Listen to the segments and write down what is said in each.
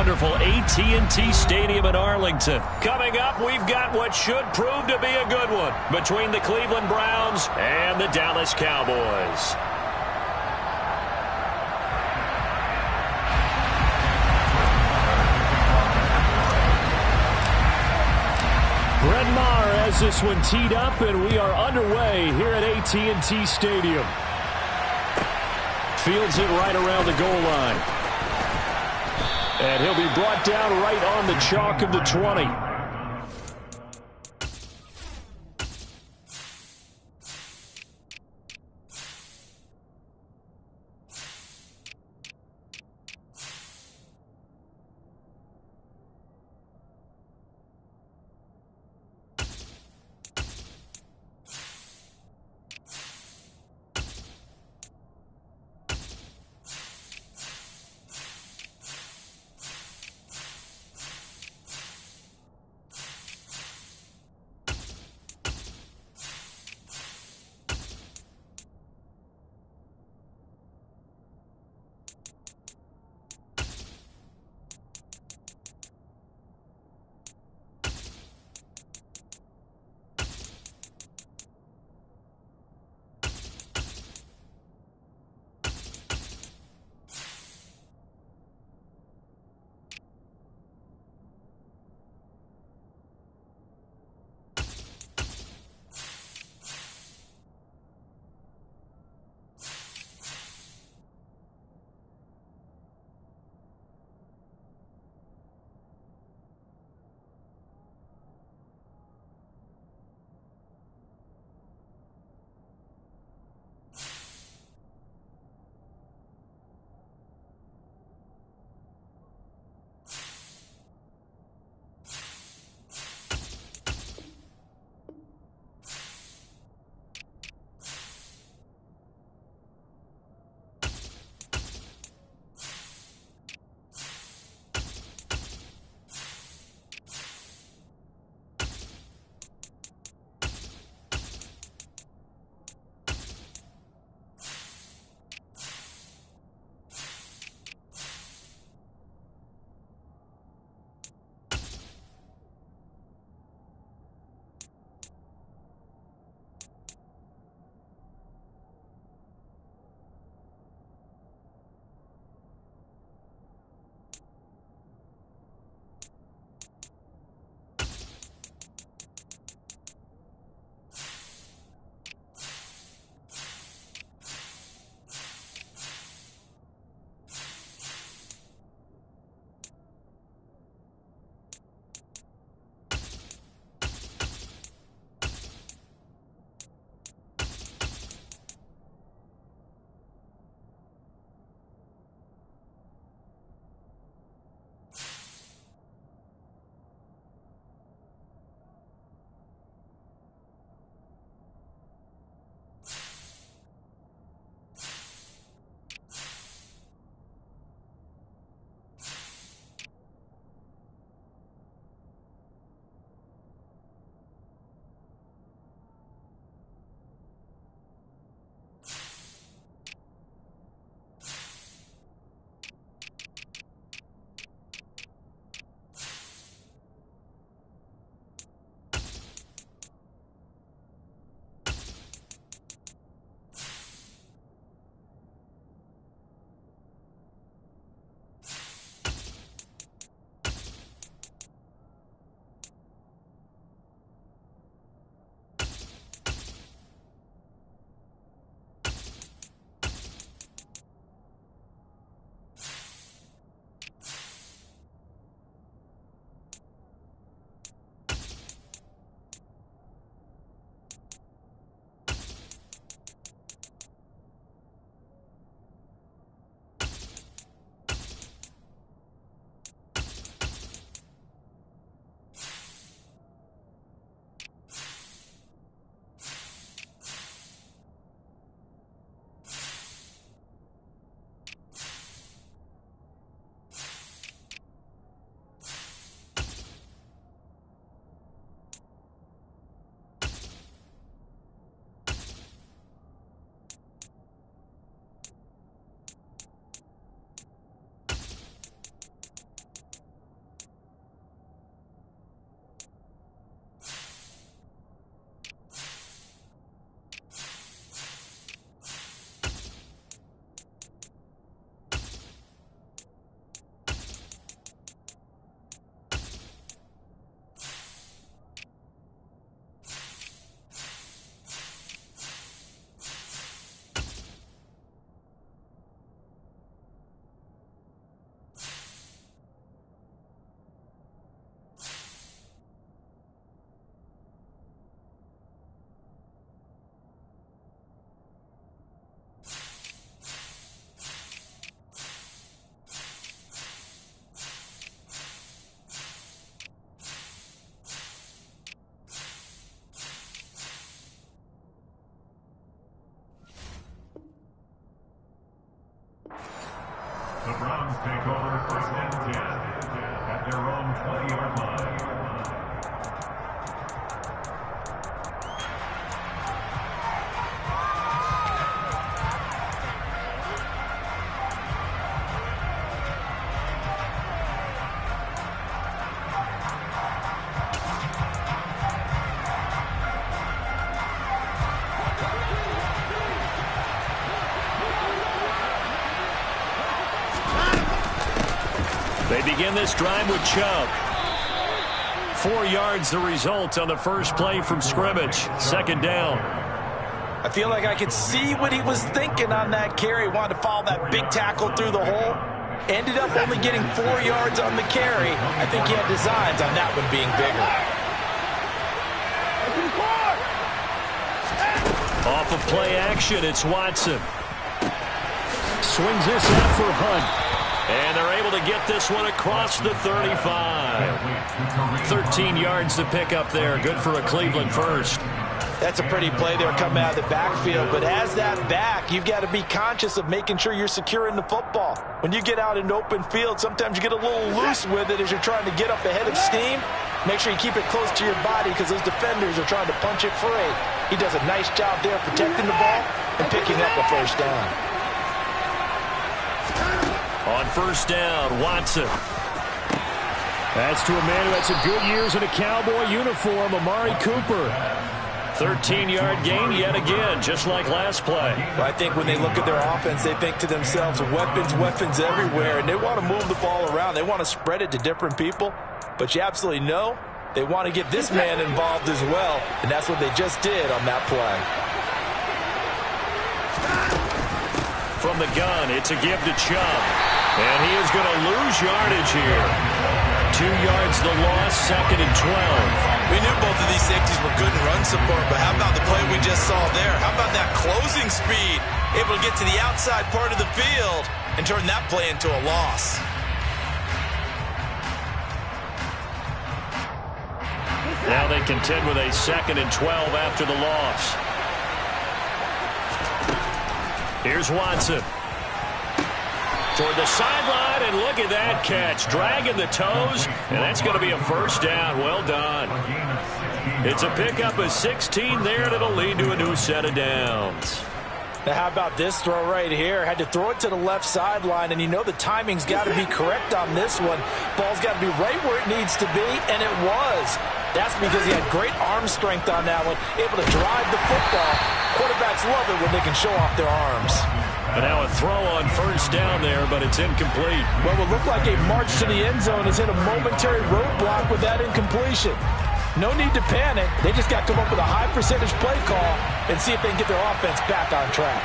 wonderful AT&T Stadium in Arlington. Coming up, we've got what should prove to be a good one between the Cleveland Browns and the Dallas Cowboys. Brett Maher has this one teed up, and we are underway here at AT&T Stadium. Fields it right around the goal line. And he'll be brought down right on the chalk of the 20. take over first and 10 at their own 20-yard line. They begin this drive with Chubb. 4 yards the result on the first play from scrimmage. Second down. I feel like I could see what he was thinking on that carry. Wanted to follow that big tackle through the hole. Ended up only getting 4 yards on the carry. I think he had designs on that one being bigger. Off of play action, it's Watson. Swings this out for Hunt. And they're able to get this one across the 35. 13 yards to pick up there. Good for a Cleveland first. That's a pretty play there coming out of the backfield. But as that back, you've got to be conscious of making sure you're securing the football. When you get out in open field, sometimes you get a little loose with it as you're trying to get up ahead of steam. Make sure you keep it close to your body because those defenders are trying to punch it free. He does a nice job there protecting the ball and picking up a first down. On first down, Watson. That's to a man who had some good years in a Cowboy uniform, Amari Cooper. 13-yard gain yet again, just like last play. I think when they look at their offense, they think to themselves, weapons everywhere, and they want to move the ball around. They want to spread it to different people, but you absolutely know they want to get this man involved as well, and that's what they just did on that play. From the gun, it's a give to Chubb. And he is going to lose yardage here. 2 yards the loss, second and 12. We knew both of these safeties were good in run support, but how about the play we just saw there? How about that closing speed? Able to get to the outside part of the field and turn that play into a loss. Now they contend with a second and 12 after the loss. Here's Watson. Toward the sideline, and look at that catch. Dragging the toes, and that's going to be a first down. Well done. It's a pickup of 16 there, and it'll lead to a new set of downs. Now, how about this throw right here? Had to throw it to the left sideline, and you know the timing's got to be correct on this one. Ball's got to be right where it needs to be, and it was. That's because he had great arm strength on that one, able to drive the football. Quarterbacks love it when they can show off their arms. And now a throw on first down there, but it's incomplete. What will look like a march to the end zone has hit a momentary roadblock with that incompletion. No need to panic. They just got to come up with a high percentage play call and see if they can get their offense back on track.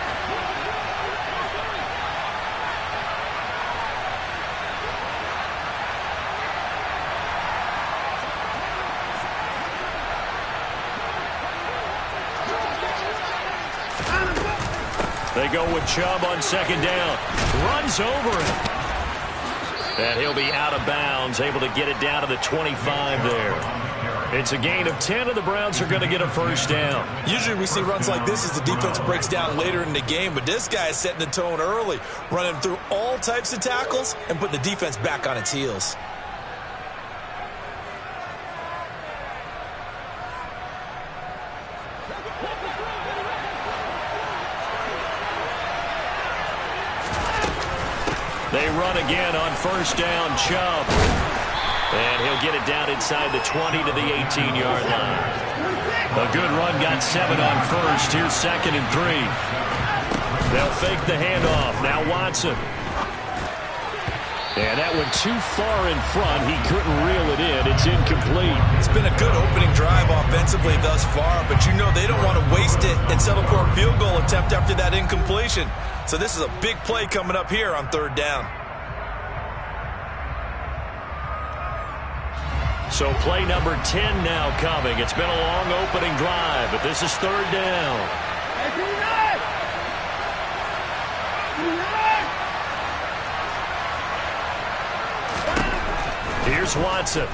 They go with Chubb on second down. Runs over it. And he'll be out of bounds, able to get it down to the 25 there. It's a gain of 10, and the Browns are going to get a first down. Usually we see runs like this as the defense breaks down later in the game, but this guy is setting the tone early, running through all types of tackles and putting the defense back on its heels. They run again on first down, Chubb. And he'll get it down inside the 20 to the 18-yard line. A good run, got 7 on first. Here's second and 3. They'll fake the handoff. Now Watson. And that went too far in front. He couldn't reel it in. It's incomplete. It's been a good opening drive offensively thus far, but you know they don't want to waste it and settle for a field goal attempt after that incompletion. So this is a big play coming up here on third down. So play number 10 now coming. It's been a long opening drive, but this is third down. Here's Watson.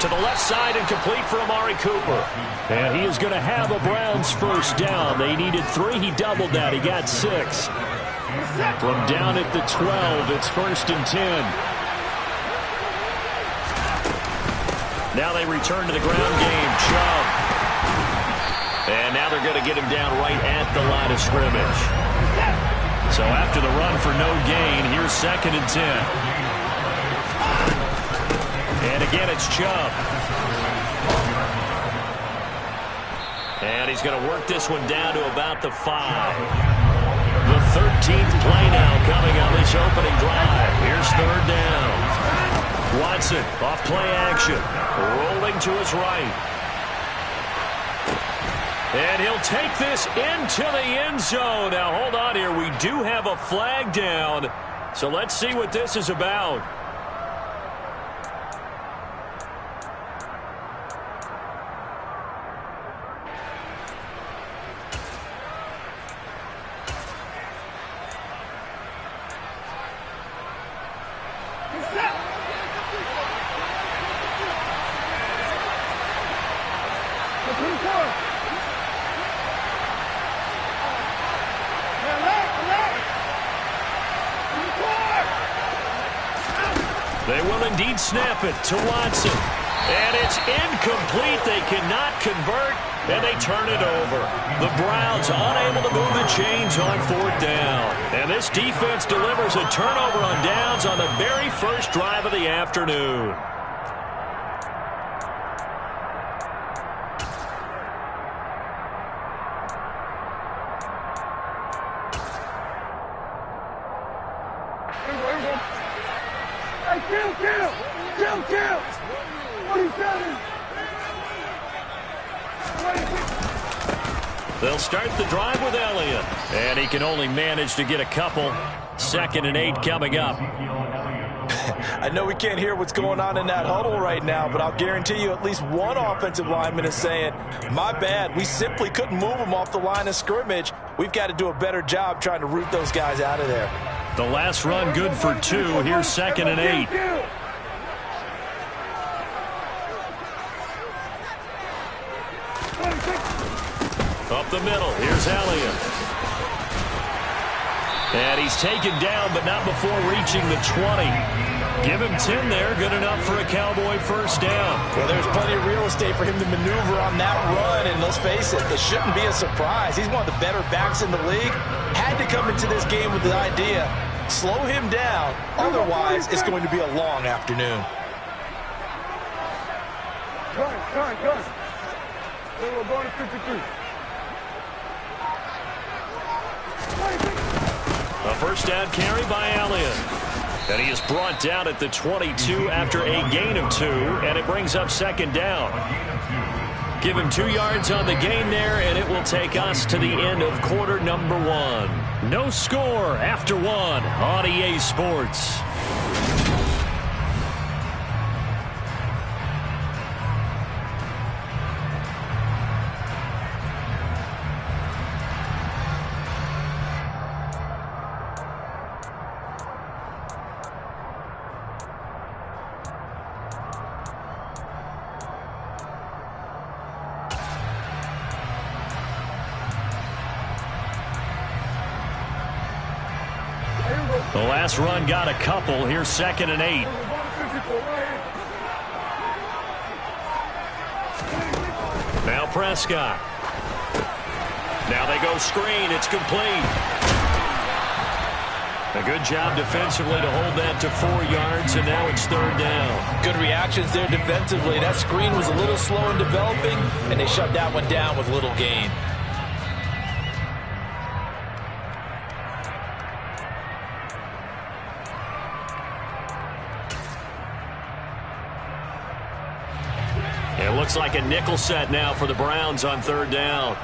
To the left side and complete for Amari Cooper. And he is going to have a Browns first down. They needed 3. He doubled that. He got 6. From down at the 12, it's 1st and 10. Now they return to the ground game. Chubb. And now they're going to get him down right at the line of scrimmage. So after the run for no gain, here's 2nd and 10. And again, it's Chubb. And he's going to work this one down to about the 5. The 13th play now coming on this opening drive. Here's 3rd down. Watson off play action. Rolling to his right. And he'll take this into the end zone. Now, hold on here. We do have a flag down. So let's see what this is about. They will indeed snap it to Watson. And it's incomplete. They cannot convert, and they turn it over. The Browns unable to move the chains on 4th down. And this defense delivers a turnover on downs on the very first drive of the afternoon. Kill! 27! They'll start the drive with Elliott. And he can only manage to get a couple. 2nd and 8 coming up. I know we can't hear what's going on in that huddle right now, but I'll guarantee you at least one offensive lineman is saying, my bad, we simply couldn't move them off the line of scrimmage. We've got to do a better job trying to root those guys out of there. The last run good for 2. Here's 2nd and 8. Up the middle, here's Elliott. And he's taken down, but not before reaching the 20. Give him 10 there, good enough for a Cowboy first down. Well, there's plenty of real estate for him to maneuver on that run, and let's face it, it shouldn't be a surprise. He's one of the better backs in the league. Had to come into this game with the idea, slow him down, otherwise it's going to be a long afternoon. Gun. We're going to 53. A first down carry by Elliott. And he is brought down at the 22 after a gain of 2, and it brings up 2nd down. Give him 2 yards on the gain there, and it will take us to the end of quarter number 1. No score after 1 on EA Sports. The last run got a couple. Here's 2nd and 8. Now Prescott. Now they go screen. It's complete. A good job defensively to hold that to 4 yards, and now it's 3rd down. Good reactions there defensively. That screen was a little slow in developing, and they shut that one down with little gain. It looks like a nickel set now for the Browns on 3rd down.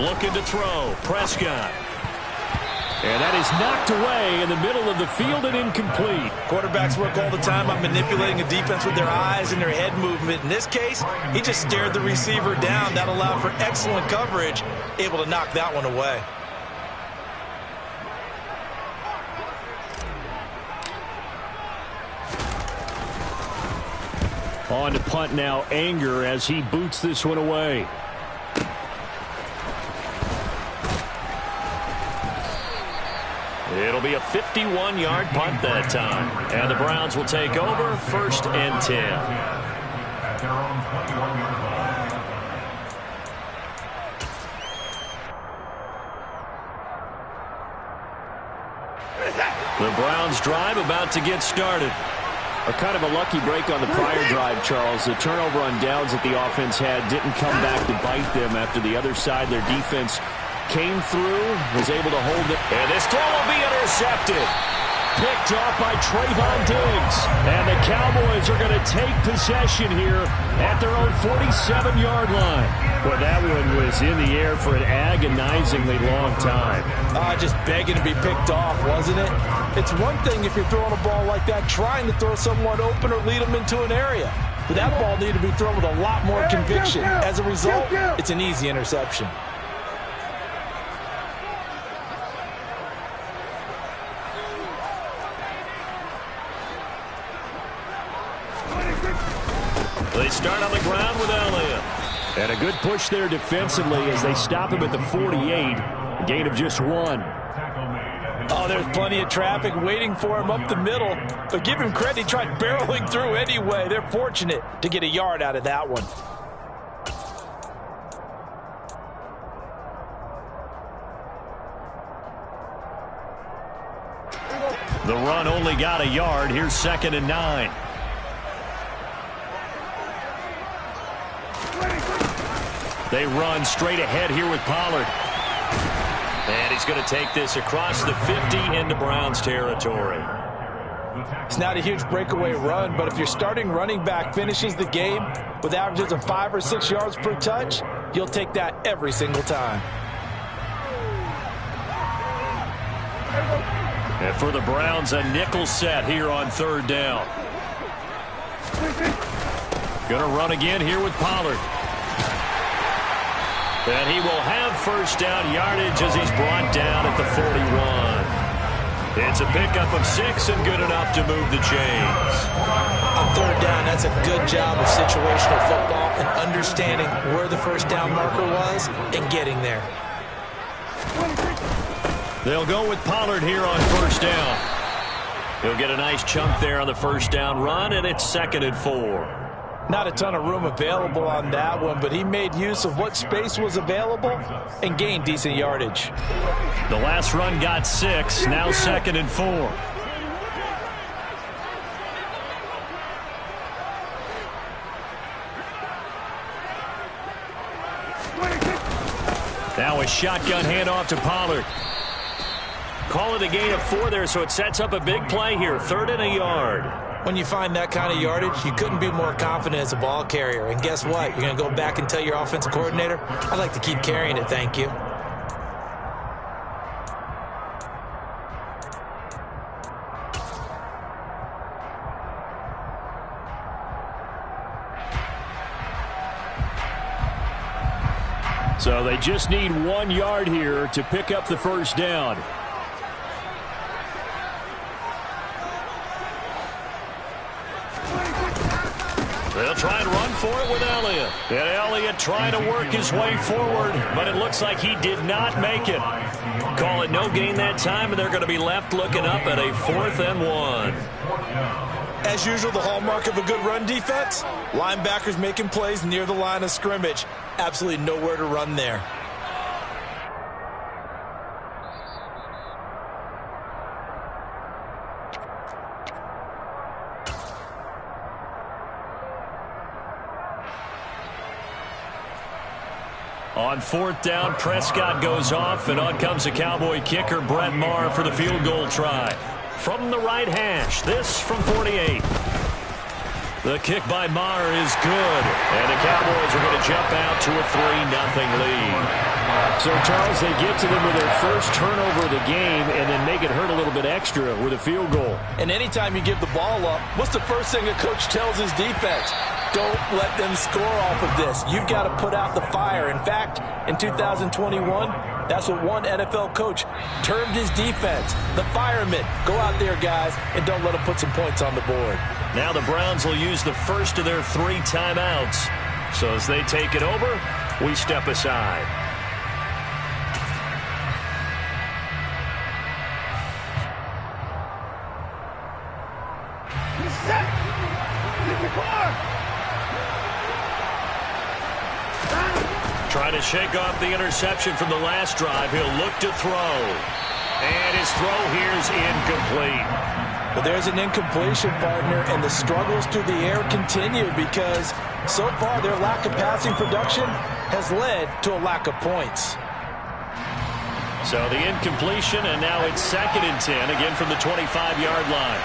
Looking to throw. Prescott. And that is knocked away in the middle of the field and incomplete. Quarterbacks work all the time on manipulating a defense with their eyes and their head movement. In this case, he just stared the receiver down. That allowed for excellent coverage, able to knock that one away. On to punt now, Anger, as he boots this one away. It'll be a 51-yard punt that time. And the Browns will take over, 1st and 10. At their own 21-yard line. The Browns drive about to get started. A kind of a lucky break on the prior drive, Charles. The turnover on downs that the offense had didn't come back to bite them after the other side. Their defense came through, was able to hold it. And this throw will be intercepted. Picked off by Trayvon Diggs. And the Cowboys are going to take possession here at their own 47-yard line. Well, that one was in the air for an agonizingly long time. Just begging to be picked off, wasn't it? It's one thing if you're throwing a ball like that, trying to throw someone open or lead them into an area. But that ball needed to be thrown with a lot more conviction. As a result, it's an easy interception. They start on the ground with Elliott. And a good push there defensively as they stop him at the 48. A gain of just 1. Oh, there's plenty of traffic waiting for him up the middle. But give him credit, he tried barreling through anyway. They're fortunate to get a yard out of that one. The run only got a yard. Here's 2nd and 9. They run straight ahead here with Pollard. And he's going to take this across the 50 into Browns territory. It's not a huge breakaway run, but if your starting running back finishes the game with averages of 5 or 6 yards per touch, you'll take that every single time. And for the Browns, a nickel set here on 3rd down. Going to run again here with Pollard. And he will have 1st down yardage as he's brought down at the 41. It's a pickup of 6 and good enough to move the chains. On 3rd down, that's a good job of situational football and understanding where the 1st down marker was and getting there. They'll go with Pollard here on 1st down. He'll get a nice chunk there on the 1st down run, and it's 2nd and 4. Not a ton of room available on that one, but he made use of what space was available and gained decent yardage. The last run got 6, now 2nd and 4. Now a shotgun handoff to Pollard. Call it a gain of 4 there, so it sets up a big play here, 3rd and a yard. When you find that kind of yardage, you couldn't be more confident as a ball carrier. And guess what? You're going to go back and tell your offensive coordinator, I'd like to keep carrying it, thank you. So they just need 1 yard here to pick up the 1st down. They'll try and run for it with Elliott. And Elliott trying to work his way forward, but it looks like he did not make it. Call it no gain that time, and they're going to be left looking up at a 4th and 1. As usual, the hallmark of a good run defense, linebackers making plays near the line of scrimmage. Absolutely nowhere to run there. On 4th down, Prescott goes off, and on comes the Cowboy kicker, Brett Maher, for the field goal try. From the right hash, this from 48. The kick by Maher is good, and the Cowboys are going to jump out to a 3-0 lead. So, Charles, they get to them with their first turnover of the game and then make it hurt a little bit extra with a field goal. And anytime you give the ball up, what's the first thing a coach tells his defense? Don't let them score off of this. You've got to put out the fire. In fact, in 2021, that's what one NFL coach termed his defense, the firemen. Go out there, guys, and don't let them put some points on the board. Now the Browns will use the first of their 3 timeouts. So as they take it over, we step aside. Trying to shake off the interception from the last drive. He'll look to throw. And his throw here is incomplete. But there's an incompletion, partner, and the struggles through the air continue because so far their lack of passing production has led to a lack of points. So the incompletion, and now it's 2nd and 10, again from the 25-yard line.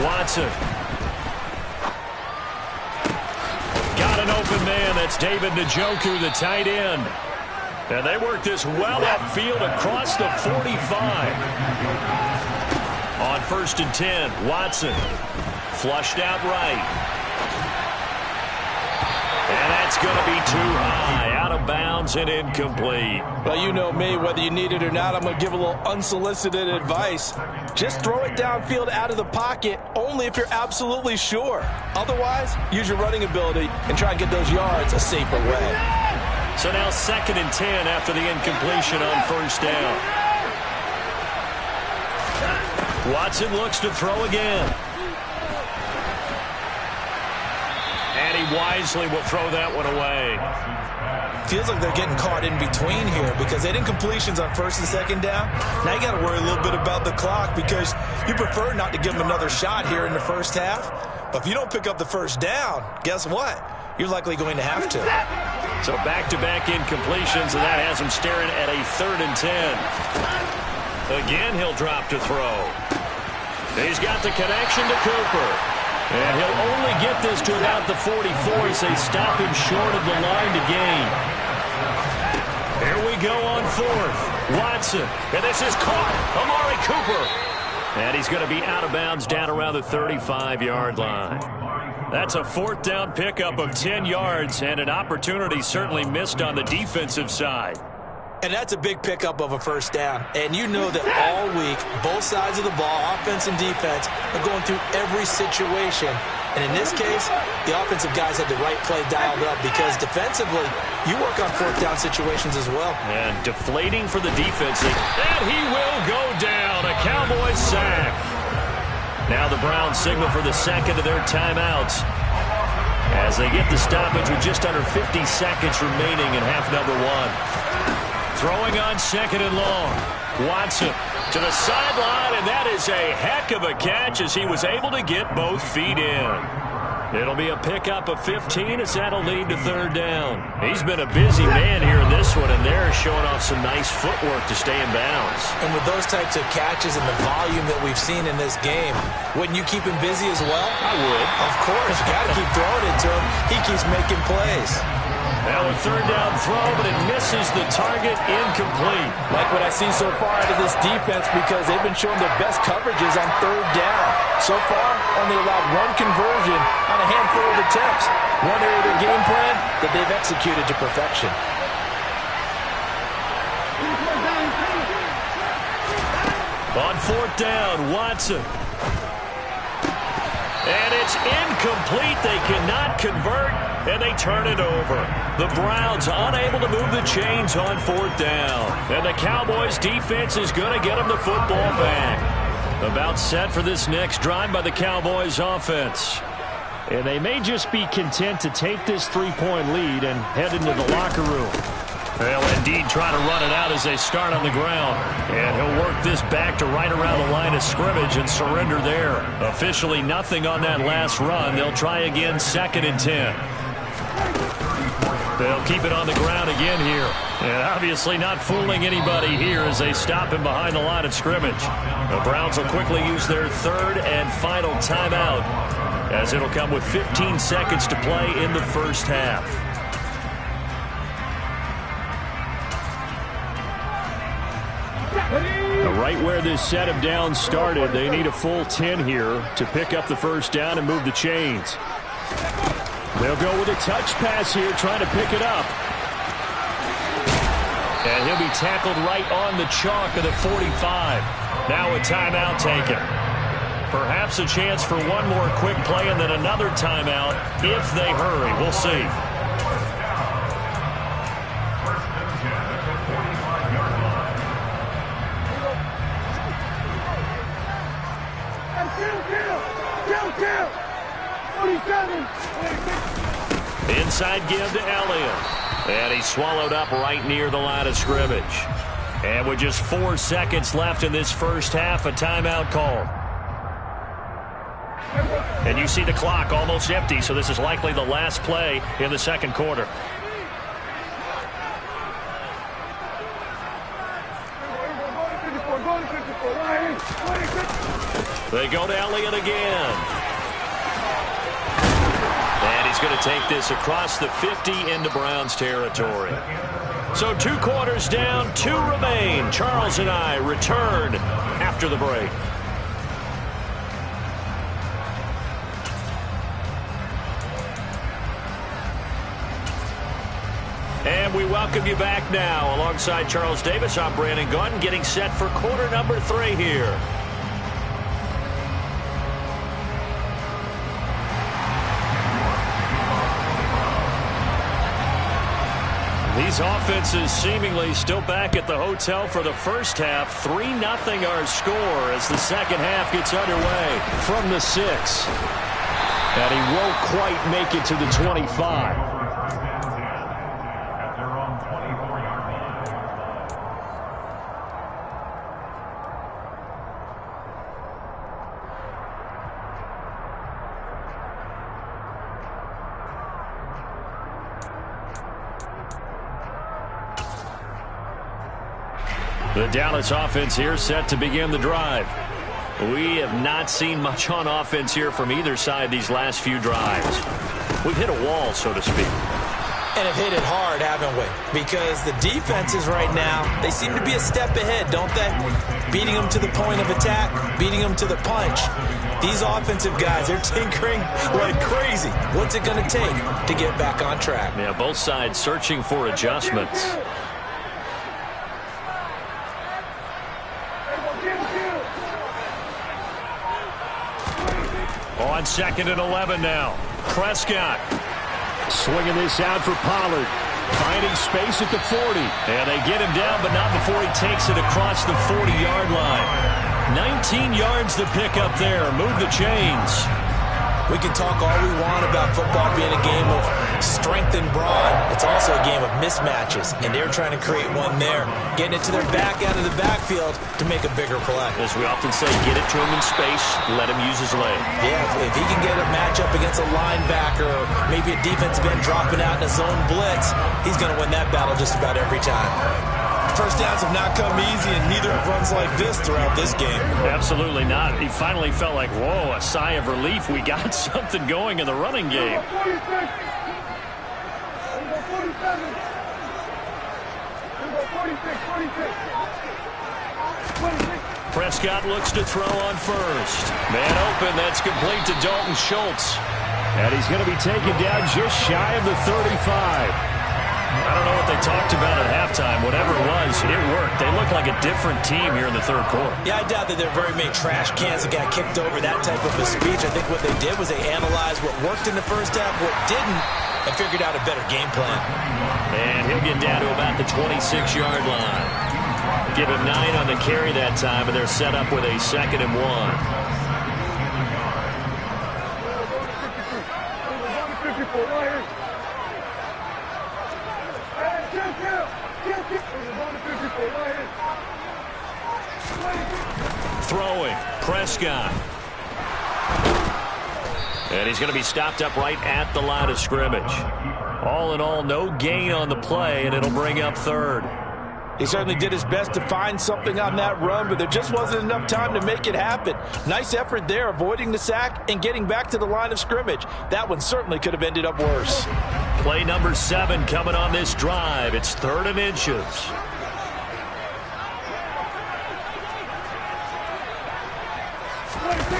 Watson. Got an open man. That's David Njoku, the tight end. And they work this well upfield across the 45. On 1st and 10, Watson. Flushed out right. And that's going to be too high. Out of bounds and incomplete. Well, you know me. Whether you need it or not, I'm going to give a little unsolicited advice. Just throw it downfield out of the pocket only if you're absolutely sure. Otherwise, use your running ability and try and get those yards a safer way. So now 2nd and 10 after the incompletion on 1st down. Watson looks to throw again. And he wisely will throw that one away. Feels like they're getting caught in between here because they did incompletions on 1st and 2nd down. Now you got to worry a little bit about the clock because you prefer not to give them another shot here in the first half. But if you don't pick up the 1st down, guess what? You're likely going to have to. So back-to-back incompletions, and that has him staring at a 3rd and 10. Again, he'll drop to throw. He's got the connection to Cooper. And he'll only get this to about the 44 as they stop him short of the line to gain. Here we go on 4th. Watson. And this is caught. Amari Cooper. And he's going to be out of bounds down around the 35-yard line. That's a 4th down pickup of 10 yards and an opportunity certainly missed on the defensive side. And that's a big pickup of a 1st down. And you know that all week, both sides of the ball, offense and defense, are going through every situation. And in this case, the offensive guys had the right play dialed up because defensively, you work on 4th down situations as well. And deflating for the defense. And he will go down. A Cowboys sack. Now the Browns signal for the 2nd of their timeouts as they get the stoppage with just under 50 seconds remaining in half number 1. Throwing on 2nd and long. Watson to the sideline, and that is a heck of a catch as he was able to get both feet in. It'll be a pickup of 15 as that'll lead to 3rd down. He's been a busy man here in this one, and they're showing off some nice footwork to stay in bounds. And with those types of catches and the volume that we've seen in this game, wouldn't you keep him busy as well? I would. Of course. You got to keep throwing it to him. He keeps making plays. Now a 3rd down throw, but it misses the target, incomplete. Like what I've seen so far out of this defense because they've been showing their best coverages on 3rd down. So far, only allowed 1 conversion on a handful of attempts. One area of their game plan that they've executed to perfection. On 4th down, Watson. And it's incomplete. They cannot convert, and they turn it over. The Browns unable to move the chains on 4th down. And the Cowboys defense is going to get them the football back. About set for this next drive by the Cowboys offense. And they may just be content to take this 3-point lead and head into the locker room. They'll indeed try to run it out as they start on the ground. And he'll work this back to right around the line of scrimmage and surrender there. Officially nothing on that last run. They'll try again 2nd and 10. They'll keep it on the ground again here. And obviously not fooling anybody here as they stop him behind the line of scrimmage. The Browns will quickly use their 3rd and final timeout as it'll come with 15 seconds to play in the first half. Right where this set of downs started, they need a full 10 here to pick up the 1st down and move the chains. They'll go with a touch pass here, trying to pick it up. And he'll be tackled right on the chalk of the 45. Now a timeout taken. Perhaps a chance for one more quick play and then another timeout if they hurry. We'll see. Inside give to Elliott. And he's swallowed up right near the line of scrimmage. And with just 4 seconds left in this first half, a timeout call. And you see the clock almost empty, so this is likely the last play in the second quarter. They go to Elliott again. And he's going to take this across the 50 into Browns territory. So 2 quarters down, 2 remain. Charles and I return after the break. And we welcome you back now. Alongside Charles Davis, I'm Brandon Gunn, getting set for quarter number 3 here. These offenses seemingly still back at the hotel for the first half. 3-0 our score as the second half gets underway from the 6. And he won't quite make it to the 25. The Dallas offense here set to begin the drive. We have not seen much on offense here from either side these last few drives. We've hit a wall, so to speak. And have hit it hard, haven't we? Because the defenses right now, they seem to be a step ahead, don't they? Beating them to the point of attack, beating them to the punch. These offensive guys, they're tinkering like crazy. What's it going to take to get back on track? Yeah, both sides searching for adjustments. On 2nd and 11 now. Prescott swinging this out for Pollard. Finding space at the 40. And they get him down, but not before he takes it across the 40-yard line. 19 yards to pick up there. Move the chains. We can talk all we want about football being a game of strength and brawn. It's also a game of mismatches, and they're trying to create one there, getting it to their back out of the backfield to make a bigger play. As we often say, get it to him in space, let him use his leg. Yeah, if he can get a matchup against a linebacker or maybe a defensive end dropping out in a zone blitz, he's going to win that battle just about every time. First downs have not come easy, and neither have runs like this throughout this game. Absolutely not. He finally felt like, whoa, a sigh of relief. We got something going in the running game. Prescott looks to throw on first. Man open, that's complete to Dalton Schultz. And he's going to be taken down just shy of the 35. I don't know what they talked about at halftime. Whatever it was, it worked. They look like a different team here in the third quarter. Yeah, I doubt that there are very many trash cans that got kicked over, that type of a speech. I think what they did was they analyzed what worked in the first half, what didn't, and figured out a better game plan. And he'll get down to about the 26-yard line. Give him 9 on the carry that time, and they're set up with a 2nd and 1. Throwing, Prescott. And he's going to be stopped up right at the line of scrimmage. All in all, no gain on the play, and it'll bring up 3rd. He certainly did his best to find something on that run, but there just wasn't enough time to make it happen. Nice effort there, avoiding the sack and getting back to the line of scrimmage. That one certainly could have ended up worse. Play number 7 coming on this drive. It's 3rd and inches.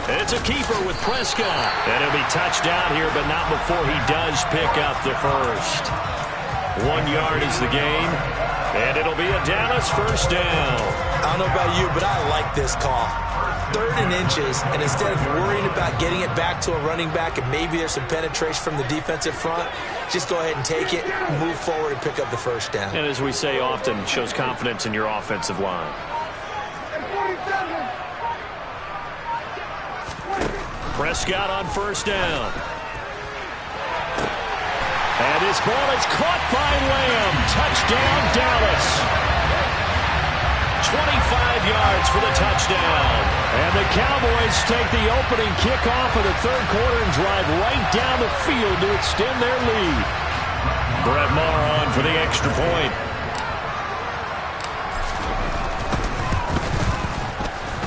It's a keeper with Prescott. And he'll be touched down here, but not before he does pick up the first. 1 yard is the gain, and it'll be a Dallas first down. I don't know about you, but I like this call. 3rd and inches, and instead of worrying about getting it back to a running back and maybe there's some penetration from the defensive front, just go ahead and take it, move forward, and pick up the first down. And as we say often, shows confidence in your offensive line. Prescott on first down. And his ball is caught by Lamb. Touchdown, Dallas. 25 yards for the touchdown. And the Cowboys take the opening kickoff of the 3rd quarter and drive right down the field to extend their lead. Brett Maher on for the extra point.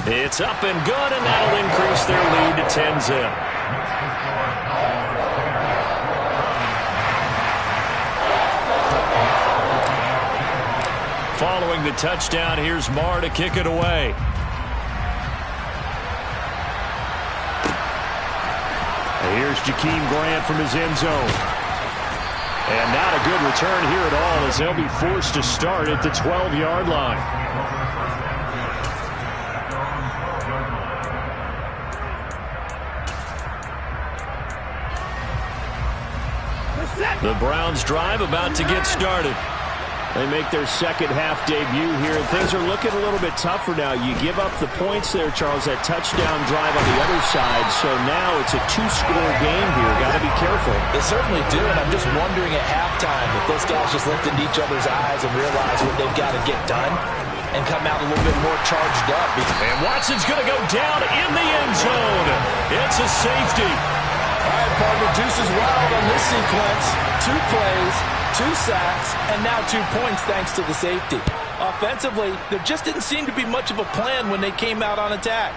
It's up and good, and that'll increase their lead to 10-zip. Following the touchdown, here's Maher to kick it away. Here's Jakeem Grant from his end zone. And not a good return here at all as they'll be forced to start at the 12-yard line. The Browns drive about to get started. They make their second half debut here, and things are looking a little bit tougher now. You give up the points there, Charles, that touchdown drive on the other side, so now it's a 2-score game here. Got to be careful. They certainly do, and I'm just wondering at halftime if those guys just looked into each other's eyes and realize what they've got to get done and come out a little bit more charged up. And Watson's going to go down in the end zone. It's a safety. All right, partner, deuce is wild on this sequence. 2 plays, 2 sacks, and now 2 points thanks to the safety. Offensively, there just didn't seem to be much of a plan when they came out on attack.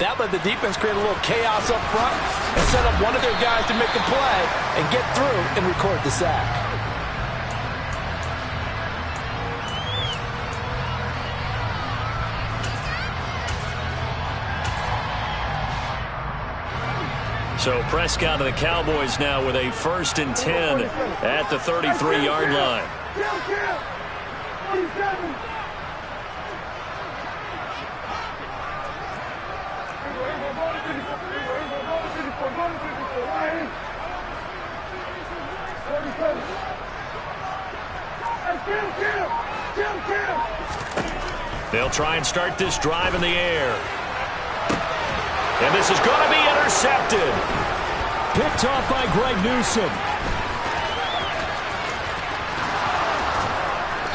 That let the defense create a little chaos up front and set up one of their guys to make a play and get through and record the sack. So Prescott and the Cowboys now with a 1st and 10 at the 33-yard line. They'll try and start this drive in the air. And this is going to be intercepted. Picked off by Greg Newsome.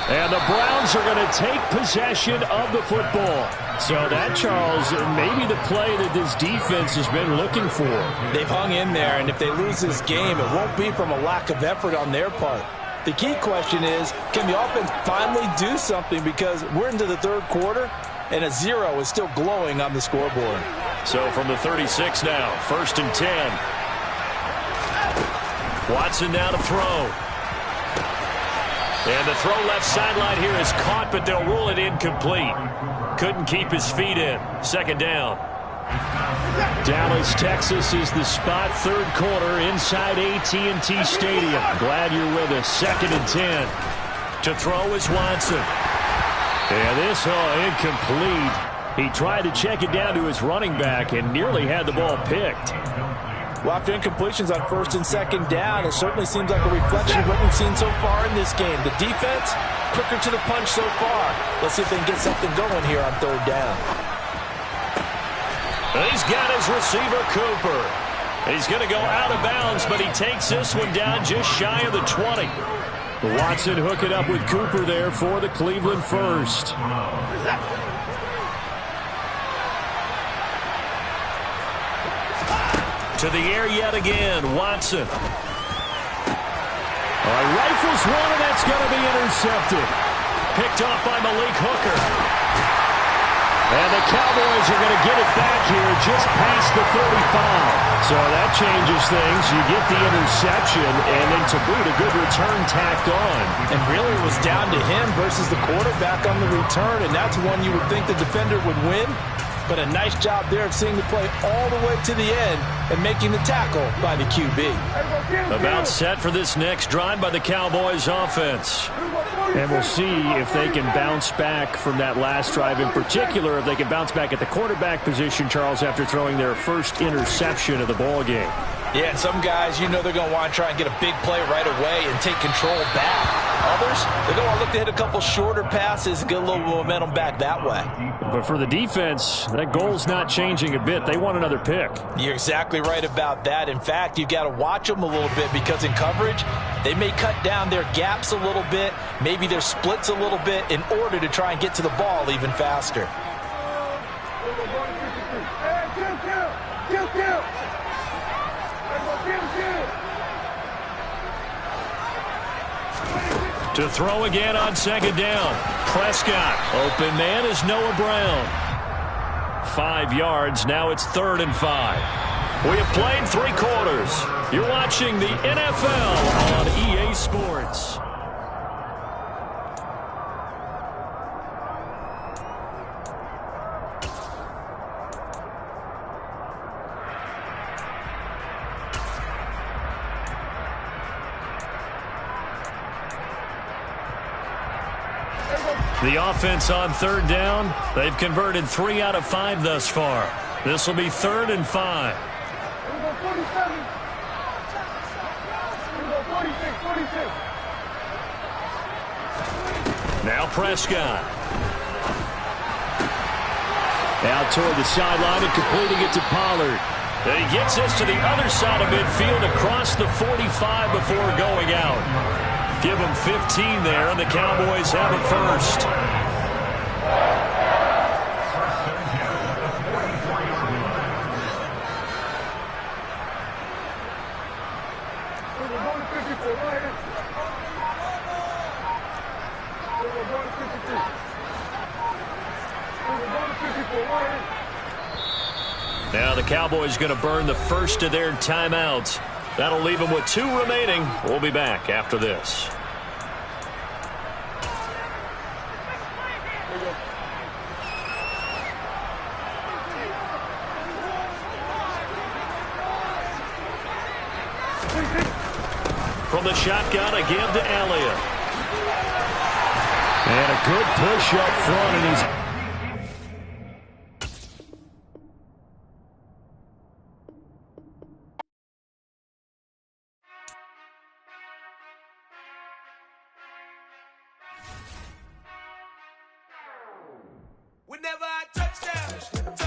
And the Browns are going to take possession of the football. So that, Charles, maybe the play that this defense has been looking for. They've hung in there, and if they lose this game, it won't be from a lack of effort on their part. The key question is, can the offense finally do something? Because we're into the 3rd quarter, and a 0 is still glowing on the scoreboard. So from the 36 now, 1st and 10. Watson now to throw. And the throw left sideline here is caught, but they'll rule it incomplete. Couldn't keep his feet in. 2nd down. Dallas, Texas is the spot. 3rd quarter inside AT&T Stadium. Glad you're with us. 2nd and 10. To throw is Watson. And this, incomplete. He tried to check it down to his running back and nearly had the ball picked. Well, after incompletions on 1st and 2nd down, it certainly seems like a reflection of what we've seen so far in this game. The defense, quicker to the punch so far. Let's see if they can get something going here on 3rd down. He's got his receiver, Cooper. He's going to go out of bounds, but he takes this one down just shy of the 20. Watson hooking up with Cooper there for the Cleveland first. To the air yet again, Watson. Rifles one, and that's going to be intercepted. Picked off by Malik Hooker. And the Cowboys are going to get it back here just past the 35. So that changes things. You get the interception, and then to boot, a good return tacked on. And really it was down to him versus the quarterback on the return, and that's one you would think the defender would win. But a nice job there of seeing the play all the way to the end and making the tackle by the QB. About set for this next drive by the Cowboys offense. And we'll see if they can bounce back from that last drive, in particular if they can bounce back at the quarterback position, Charles, after throwing their first interception of the ball game. Yeah, and some guys, you know they're going to want to try and get a big play right away and take control back. Others, they're going to look to hit a couple shorter passes and get a little momentum back that way. But for the defense, that goal's not changing a bit. They want another pick. You're exactly right about that. In fact, you've got to watch them a little bit because in coverage, they may cut down their gaps a little bit, maybe their splits a little bit in order to try and get to the ball even faster. To throw again on second down. Prescott. Open man is Noah Brown. 5 yards. Now it's 3rd and 5. We have played 3 quarters. You're watching the NFL on EA Sports. The offense on 3rd down, they've converted 3 out of 5 thus far. This will be 3rd and 5. Now Prescott. Out toward the sideline and completing it to Pollard. And he gets this to the other side of midfield across the 45 before going out. Give them 15 there, and the Cowboys have it first. Now the Cowboys going to burn the first of their timeouts. That'll leave them with 2 remaining. We'll be back after this. From the shotgun, again to Elliott. And a good push up front, and he's... Whenever I touch down,